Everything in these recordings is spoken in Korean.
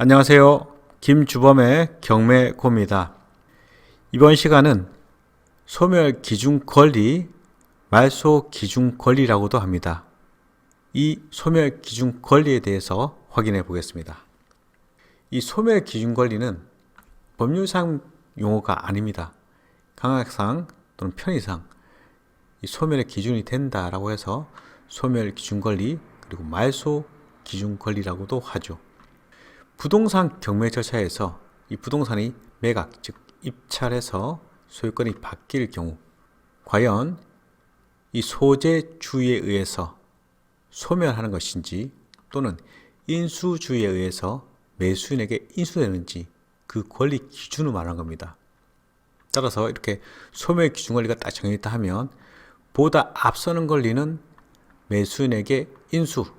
안녕하세요. 김주범의 경매고입니다. 이번 시간은 소멸기준권리, 말소기준권리라고도 합니다. 이 소멸기준권리에 대해서 확인해 보겠습니다. 이 소멸기준권리는 법률상 용어가 아닙니다. 강학상 또는 편의상 이 소멸의 기준이 된다라고 해서 소멸기준권리 그리고 말소기준권리라고도 하죠. 부동산 경매 절차에서 이 부동산이 매각, 즉 입찰해서 소유권이 바뀔 경우 과연 이 소재주에 의해서 소멸하는 것인지 또는 인수주에 의해서 매수인에게 인수되는지 그 권리 기준을 말하는 겁니다. 따라서 이렇게 소멸기준권리가 딱 정해졌다 하면 보다 앞서는 권리는 매수인에게 인수,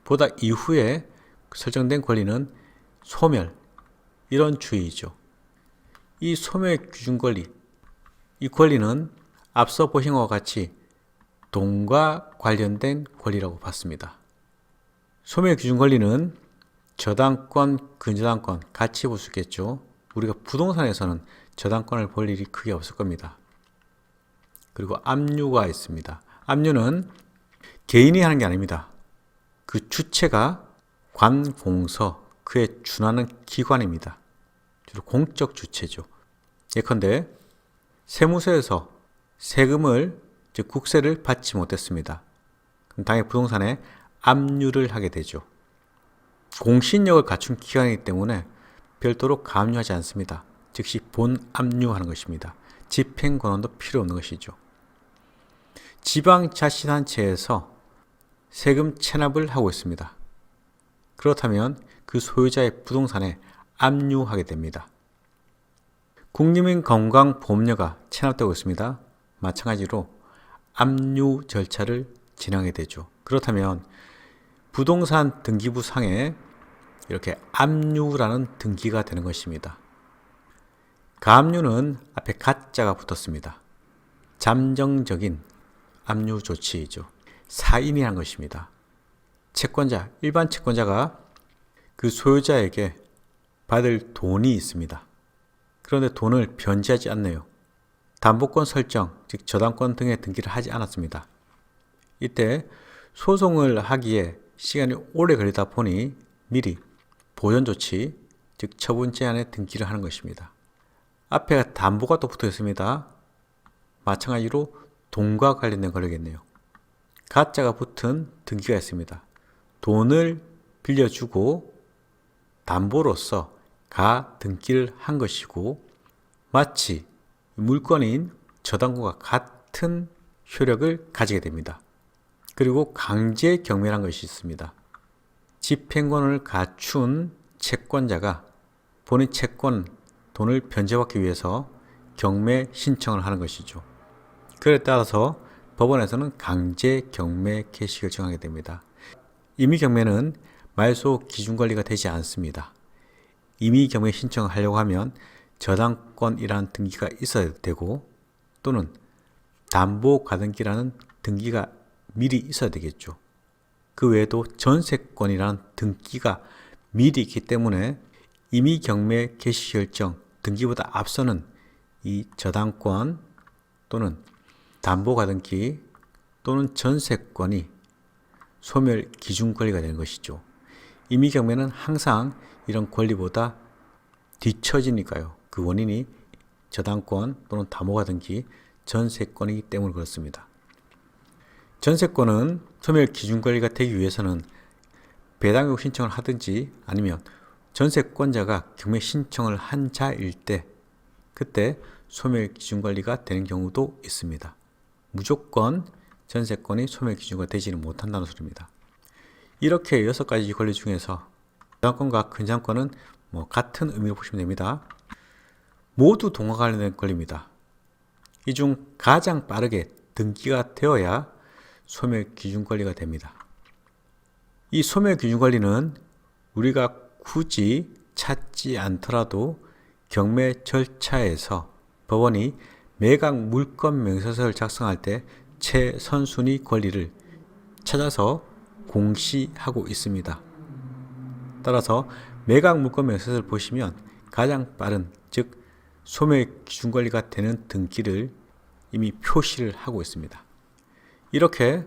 보다 이후에 설정된 권리는 소멸, 이런 주의죠. 이 소멸기준권리, 이 권리는 앞서 보신 것과 같이 돈과 관련된 권리라고 봤습니다. 소멸기준권리는 저당권, 근저당권 같이 볼 수 있겠죠. 우리가 부동산에서는 저당권을 볼 일이 크게 없을 겁니다. 그리고 압류가 있습니다. 압류는 개인이 하는 게 아닙니다. 그 주체가 관공서, 그에 준하는 기관입니다. 주로 공적 주체죠. 예컨대 세무서에서 세금을, 즉 국세를 받지 못했습니다. 그럼 당연히 부동산에 압류를 하게 되죠. 공신력을 갖춘 기관이기 때문에 별도로 가압류하지 않습니다. 즉시 본압류하는 것입니다. 집행권한도 필요 없는 것이죠. 지방자치단체에서 세금 체납을 하고 있습니다. 그렇다면 그 소유자의 부동산에 압류하게 됩니다. 국민건강보험료가 체납되고 있습니다. 마찬가지로 압류 절차를 진행하게 되죠. 그렇다면 부동산 등기부 상에 이렇게 압류라는 등기가 되는 것입니다. 가압류는 앞에 가자가 붙었습니다. 잠정적인 압류 조치이죠. 사인이란 것입니다. 채권자, 일반 채권자가 그 소유자에게 받을 돈이 있습니다. 그런데 돈을 변제하지 않네요. 담보권 설정, 즉 저당권 등의 등기를 하지 않았습니다. 이때 소송을 하기에 시간이 오래 걸리다 보니 미리 보전 조치, 즉 처분 제한에 등기를 하는 것입니다. 앞에 담보가 또 붙어 있습니다. 마찬가지로 돈과 관련된 권리겠네요. 가짜가 붙은 등기가 있습니다. 돈을 빌려주고 담보로서 가 등기를 한 것이고 마치 물건인 저당권과 같은 효력을 가지게 됩니다. 그리고 강제 경매라는 것이 있습니다. 집행권을 갖춘 채권자가 본인 채권, 돈을 변제받기 위해서 경매 신청을 하는 것이죠. 그에 따라서 법원에서는 강제 경매 개시를 정하게 됩니다. 임의경매는 말소 기준권리가 되지 않습니다. 임의경매 신청을 하려고 하면 저당권이라는 등기가 있어야 되고 또는 담보가등기라는 등기가 미리 있어야 되겠죠. 그 외에도 전세권이라는 등기가 미리 있기 때문에 임의경매 개시 결정 등기보다 앞서는 이 저당권 또는 담보가등기 또는 전세권이 소멸 기준 권리가 되는 것이죠. 임의경매는 항상 이런 권리보다 뒤처지니까요. 그 원인이 저당권 또는 담보가등기, 전세권이기 때문에 그렇습니다. 전세권은 소멸 기준 권리가 되기 위해서는 배당요구 신청을 하든지 아니면 전세권자가 경매 신청을 한 자일 때 그때 소멸 기준 권리가 되는 경우도 있습니다. 무조건 전세권이 소멸기준가 되지는 못한다는 소리입니다. 이렇게 6가지 권리 중에서 저당권과 근저당권은 같은 의미로 보시면 됩니다. 모두 돈과 관련된 권리입니다. 이 중 가장 빠르게 등기가 되어야 소멸기준 권리가 됩니다. 이 소멸기준 권리는 우리가 굳이 찾지 않더라도 경매 절차에서 법원이 매각 물권 명세서를 작성할 때 최선순위 권리를 찾아서 공시하고 있습니다. 따라서 매각 물권 명세서를 보시면 가장 빠른, 즉 소멸 기준 권리가 되는 등기를 이미 표시를 하고 있습니다. 이렇게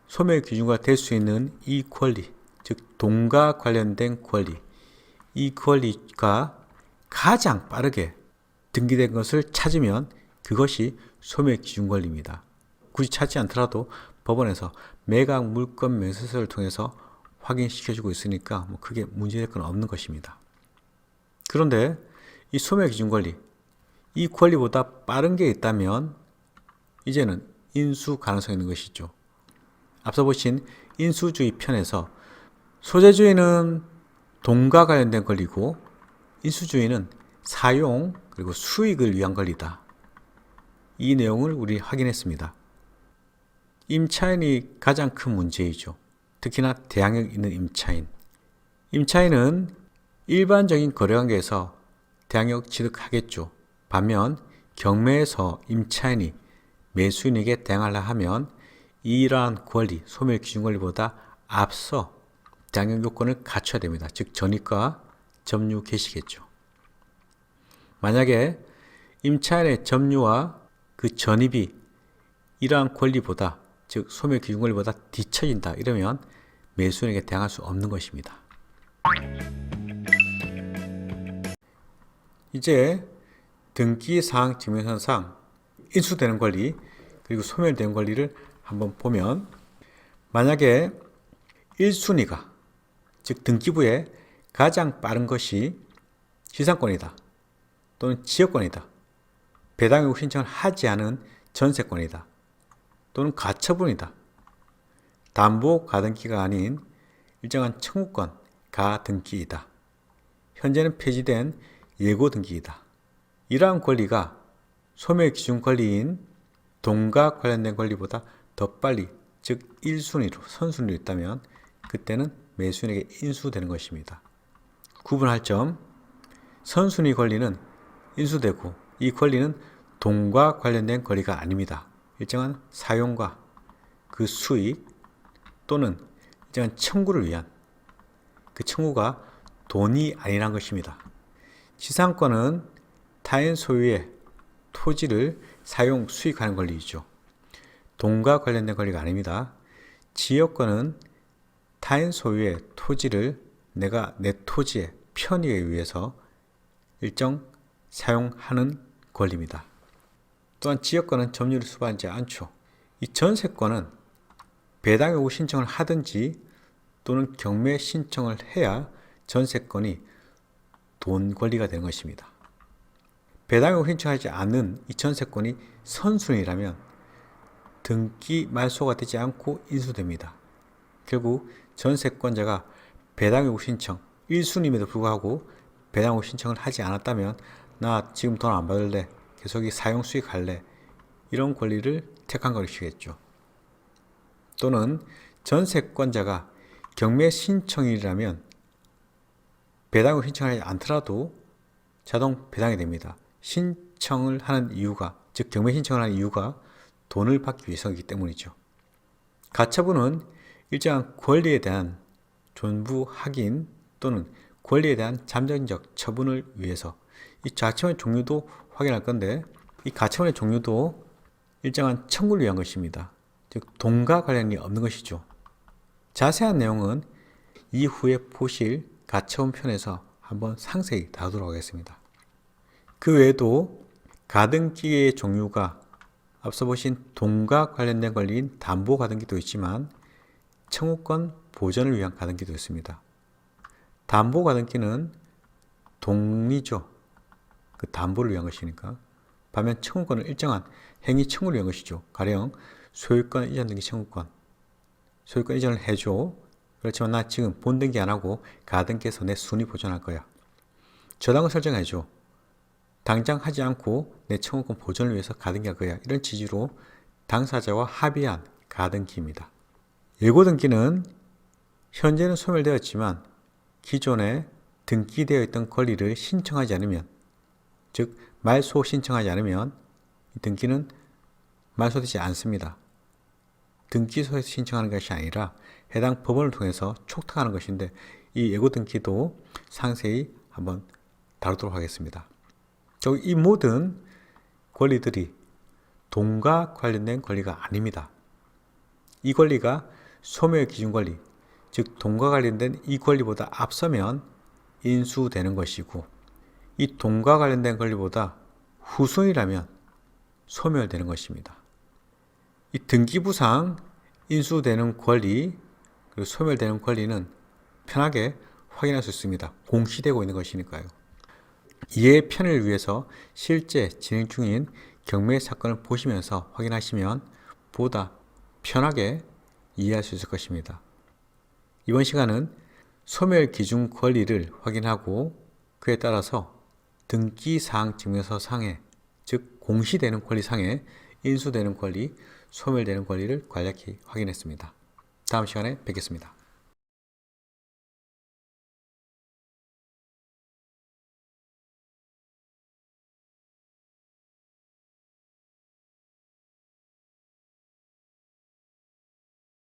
소멸 기준과 될 수 있는 이 권리, 즉 돈과 관련된 권리, 이 권리가 가장 빠르게 등기된 것을 찾으면 그것이 소멸 기준 권리입니다. 굳이 찾지 않더라도 법원에서 매각 물권 명세서를 통해서 확인시켜주고 있으니까 뭐 크게 문제될 건 없는 것입니다. 그런데 이 소멸 기준 권리, 이 권리보다 빠른 게 있다면 이제는 인수 가능성이 있는 것이죠. 앞서 보신 인수주의 편에서 소재주의는 돈과 관련된 권리고 인수주의는 사용 그리고 수익을 위한 권리다. 이 내용을 우리 확인했습니다. 임차인이 가장 큰 문제이죠. 특히나 대항력 있는 임차인. 임차인은 일반적인 거래관계에서 대항력 취득하겠죠. 반면 경매에서 임차인이 매수인에게 대항하려 하면 이러한 권리, 소멸 기준 권리보다 앞서 대항력 요건을 갖춰야 됩니다. 즉 전입과 점유 개시겠죠. 만약에 임차인의 점유와 그 전입이 이러한 권리보다, 즉 소멸 기준 권리보다 뒤처진다 이러면 매수인에게 대항할 수 없는 것입니다. 이제 등기사항 증명서상 인수되는 권리 그리고 소멸되는 권리를 한번 보면, 만약에 1순위가 즉 등기부에 가장 빠른 것이 지상권이다 또는 지역권이다, 배당요구 신청을 하지 않은 전세권이다 또는 가처분이다, 담보 가등기가 아닌 일정한 청구권 가등기이다, 현재는 폐지된 예고 등기이다. 이러한 권리가 소멸 기준 권리인 돈과 관련된 권리보다 더 빨리, 즉 1순위로 선순위로 있다면 그때는 매수인에게 인수되는 것입니다. 구분할 점, 선순위 권리는 인수되고 이 권리는 돈과 관련된 권리가 아닙니다. 일정한 사용과 그 수익 또는 일정한 청구를 위한 그 청구가 돈이 아니란 것입니다. 지상권은 타인 소유의 토지를 사용, 수익하는 권리이죠. 돈과 관련된 권리가 아닙니다. 지역권은 타인 소유의 토지를 내가 내 토지의 편의에 의해서 일정 사용하는 권리입니다. 또한 지역권은 점유를 수반하지 않죠. 이 전세권은 배당 요구 신청을 하든지 또는 경매 신청을 해야 전세권이 돈 권리가 되는 것입니다. 배당 요구 신청하지 않는 이 전세권이 선순위라면 등기 말소가 되지 않고 인수됩니다. 결국 전세권자가 배당 요구 신청 1순위임에도 불구하고 배당 요구 신청을 하지 않았다면 나 지금 돈 안 받을래, 계속 사용 수익 할래, 이런 권리를 택한 것이겠죠. 또는 전세권자가 경매 신청이라면 배당 요구 신청을 하지 않더라도 자동 배당이 됩니다. 신청을 하는 이유가, 즉 경매 신청을 하는 이유가 돈을 받기 위해서이기 때문이죠. 가처분은 일정한 권리에 대한 존부 확인 또는 권리에 대한 잠정적 처분을 위해서, 이 가처분의 종류도 확인할 건데 이 가처분의 종류도 일정한 청구를 위한 것입니다. 즉 돈과 관련이 없는 것이죠. 자세한 내용은 이후에 보실 가처분 편에서 한번 상세히 다루도록 하겠습니다. 그 외에도 가등기의 종류가 앞서 보신 돈과 관련된 권리인 담보 가등기도 있지만 청구권 보전을 위한 가등기도 있습니다. 담보 가등기는 동의죠. 그 담보를 위한 것이니까. 반면 청구권은 일정한 행위 청구를 위한 것이죠. 가령 소유권 이전 등기 청구권. 소유권 이전을 해줘. 그렇지만 나 지금 본등기 안 하고 가등기에서 내 순위 보존할 거야. 저당을 설정해줘. 당장 하지 않고 내 청구권 보존을 위해서 가등기할 거야. 이런 취지로 당사자와 합의한 가등기입니다. 예고등기는 현재는 소멸되었지만 기존에 등기되어 있던 권리를 신청하지 않으면, 즉 말소 신청하지 않으면 이 등기는 말소되지 않습니다. 등기소에서 신청하는 것이 아니라 해당 법원을 통해서 촉탁하는 것인데, 이 예고 등기도 상세히 한번 다루도록 하겠습니다. 이 모든 권리들이 돈과 관련된 권리가 아닙니다. 이 권리가 소멸기준권리, 즉 돈과 관련된 이 권리보다 앞서면 인수되는 것이고, 이 돈과 관련된 권리보다 후순위라면 소멸되는 것입니다. 이 등기부상 인수되는 권리, 그리고 소멸되는 권리는 편하게 확인할 수 있습니다. 공시되고 있는 것이니까요. 이해의 편을 위해서 실제 진행 중인 경매 사건을 보시면서 확인하시면 보다 편하게 이해할 수 있을 것입니다. 이번 시간은 소멸기준 권리를 확인하고 그에 따라서 등기사항 증명서 상에, 즉 공시되는 권리 상에 인수되는 권리, 소멸되는 권리를 간략히 확인했습니다. 다음 시간에 뵙겠습니다.